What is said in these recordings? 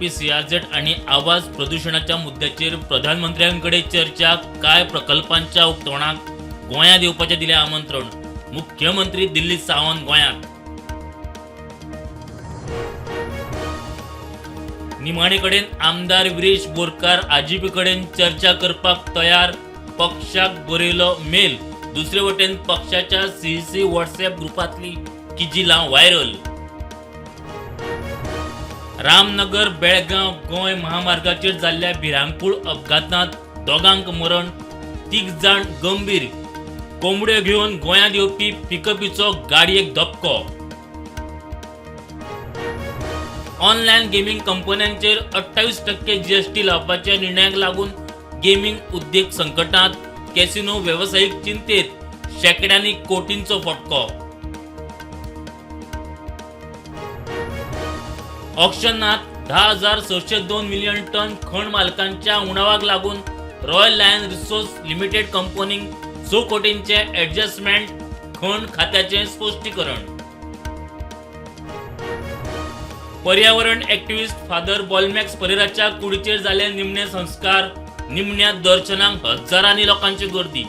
PCRZ आणि आवाज प्रदूषणाच्या मुद्द्याचेर प्रधानमंत्र्यांकडे चर्चा. काय प्रकल्पांच्या उक्तावणाक गोंयांत येवपाचें दिलें आमंत्रण. मुख्यमंत्री दिल्ली सावन गोंयांत. निमाणे कडेन आमदार विरेश बोरकार आजीपी कडेन चर्चा करपाक तयार. पक्षाक बरयलो मेल. दुसरे वटेन पक्षाच्या CEC व्हॉट्सॲप ग्रुपांतली किजिलां व्हायरल. रामनगर बेळगांव गोंय महामार्गाचेर जाल्ल्या भिरांकूळ अपघातांत दोगांक मरण, 3 जाण गंभीर. कोंबड्यो घेवन गोंयांत येवपी पिकअपीचो गाडयेक धपको. ऑनलायन गेमिंग कंपन्यांचेर 28% GST लावपाच्या निर्णयाक लागून गेमिंग उद्देग संकटांत. कॅसिनो व्यावसायिक चिंतेत. शेकड्यांनी कोटींचो फटको. ऑक्शनात 10,602 मिलियन टन खण मालकांच्या उणावाक लागून रॉयल लायन रिसोर्स लिमिटेड कंपनीक 6 कोटींचे ॲडजस्टमेंट. खण खात्याचे स्पश्टीकरण. पर्यावरण ॲक्टिव्हिस्ट फादर बॉलमॅक्स परेराच्या कुडीचेर जाले निमणे संस्कार. निमण्या दर्शनाक हजारांनी लोकांची गर्दी.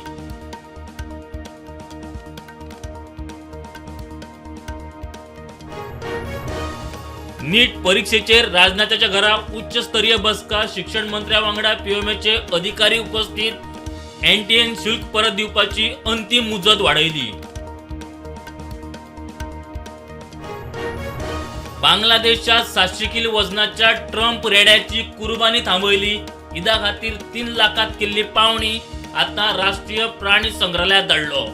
नीट परीक्षेचेर राजनाथाच्या घरा उच्चस्तरीय बसका. शिक्षण मंत्र्या वांगडा PMOचे अधिकारी उपस्थित. NTN शुल्क परत दिवपाची अंतिम मुजत वाडयली. बांगलादेशात 700 किलो वजनाच्या ट्रम्प रेड्याची कुर्बानी थांबयली. ईदा खातीर 3 लाखात केल्ली पावणी आता राष्ट्रीय प्राणी संग्रहालयात धाडलो.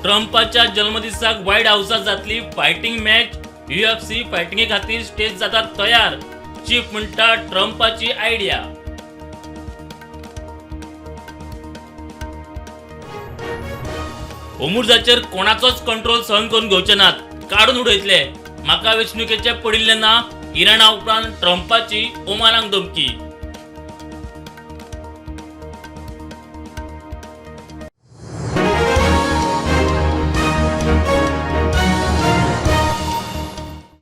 ट्रम्पाच्या जन्मदिसाक व्हाईट हाऊसात जातली फायटिंग मॅच. UFC फायटिंगे खातीर स्टेज जाता तयार. चीफ म्हणटा ट्रम्पाची आयडिया. होर्मुझाचेर कोणाचोच कंट्रोल सहन करून घेवचे नात. काडून उडयतले. म्हाका वेंचणुकेचे पडिल्ले ना. इराणा उपरांत ट्रम्पाची ओमानाक धमकी.